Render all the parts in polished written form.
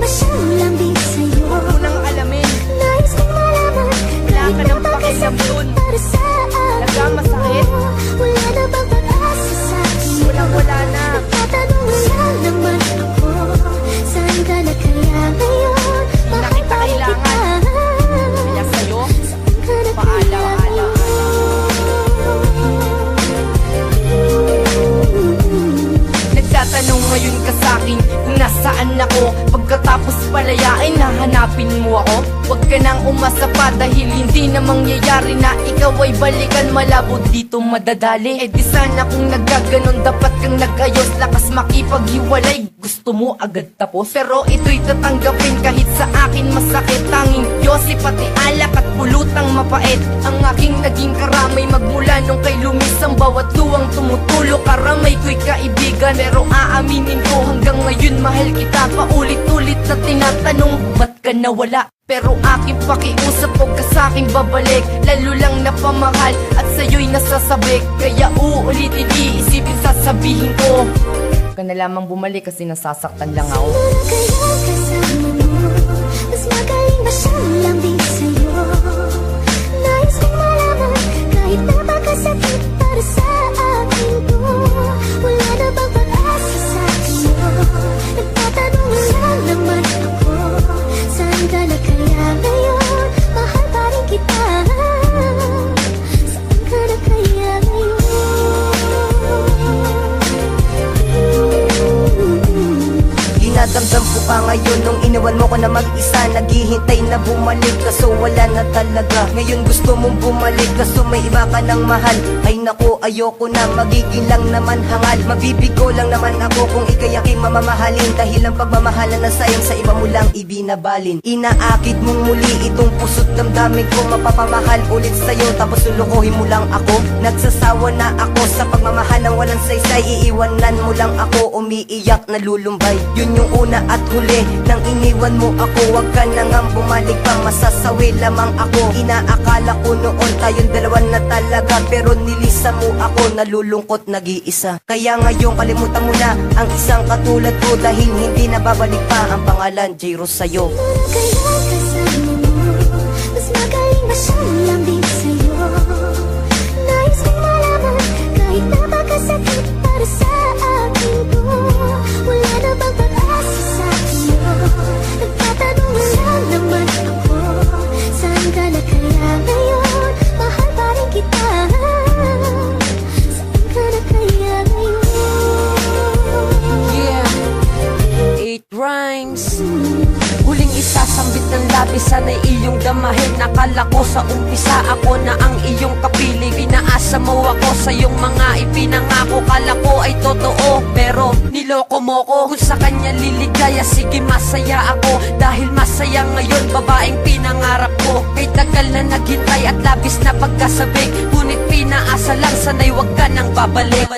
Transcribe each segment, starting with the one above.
siyang lambing sa'yo. Huwag mo nang alamin, Nais kong malaman, wala kahit ka nang napakasakit pakialam dun. para sa akin. Talaga masakit. Wala na bang pag-asa sa akin? Wala na. Nagtatanong lang naman ako, saan ka na kaya ngayon? Di na kita kailangan. Kaya sa'yo, Saan ka na paalam. kaya ngayon? Nagtatanong ngayon ka sa'kin kung nasaan ako. Pagkatapos palayain, nahanapin mo ako. Huwag ka nang umasa pa dahil hindi na mangyayari na ikaw ay balikan. Malabo dito madadali. Eh di sana kung nagkaganon, dapat kang nag-ayos. Lakas makipaghiwalay, gusto mo agad tapos. Pero ito'y tatanggapin kahit sa akin masakit. Tanging Diyos, pati alak at pulutang mapait ang aking naging karamay. Magmula nung kay lumis ang bawat luwang tumutulo. Karamay ko'y kaibigan, pero aaminin ko hanggang ngayon mahal kita. Paulit-ulit na tinatanong, ba't ka nawala? Pero aking pakiusap, huwag ka sa'king babalik. Lalo lang napamahal at sa'yo'y nasasabik. Kaya uulitin, iisipin, sasabihin ko, huwag ka na lamang bumalik kasi nasasaktan lang ako. Kaya kasama mo, mas magaling ba siyang lambing sa'yo? Nais kong malaman, kahit napakasakit para sa akin to. Wala na bang pag-asa sa akin mo? Nagtatanong lang naman ako, saan ka na kaya ngayon? Mahal pa rin kita, saan ka na kaya ngayon? Dinadamdam ko pa ngayon nung iniwan mo ko na mag-isa. Naghihintay na bumalik kaso wala na talaga. Ngayon gusto mong bumalik kaso may iba ka ng mahal. Ay naku, ayoko na, magiging lang naman hangal. Mabibigo lang naman ako kung ikay aking mamamahalin. Dahil ang pagmamahalan na sayang sa iba mo lang ibinabalin. Inaakit mong muli itong puso't damdamin ko. Mapapamahal ulit sa'yo tapos lulukuhin mo lang ako. Nagsasawa na ako sa pagmamahal ng walang saysay. Iiwanan mo lang ako, umiiyak na lulumbay. Yun yung una at huli nang iniwan mo ako. Huwag ka na nga bumalik pa, masasawi lamang ako. Inaakala ko noon tayong dalawa na talaga, pero nilisa mo ako, nalulungkot nag-iisa. Kaya ngayon kalimutan mo na ang isang katulad ko. Dahil hindi na babalik pa ang pangalan J-Rose sa'yo. Kaya kasama mo, mas magaling ba siyang lambing sa'yo? Nais kong malaman, kahit napakasakit para sa akin to. Wala na bang pag-asa sa akin mo? Nagtatanong lang naman ako, saan ka na kaya ngayon? Mahal pa rin kita, saan ka na kaya ngayon? Yeah, 8 rhymes. Huling isasambit ng labis, sana'y iyong damahin. Nakala ko sa umpisa ako na ang iyong kapiling. Pinaasa mo ako sa iyong mga ipinangako. Kala ko ay totoo, pero niloko mo ko. Kung sa kanya liligaya, sige masaya ako. Dahil masaya ngayon, babaeng pinangarap ko. Kay tagal na naghintay at labis na pagkasabik. Ngunit pinaasa lang, sana'y wag ka nang babalik.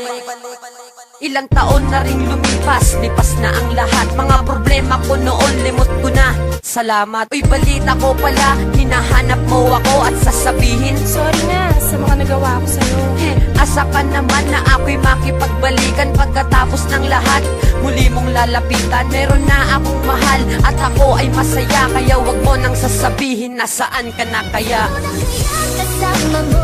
Ilang taon na ring lumipas, lipas na ang lahat. Mga problema ko noon, limot ko na. Salamat. Uy, balita ko pala, hinahanap mo ako at sasabihin, Sorry na sa mga nagawa ko sa'yo. asa ka naman na ako'y makipagbalikan. Pagkatapos ng lahat, muli mong lalapitan. Meron na akong mahal at ako ay masaya. Kaya wag mo nang sasabihin nasaan ka na kaya. Kaya kasama mo,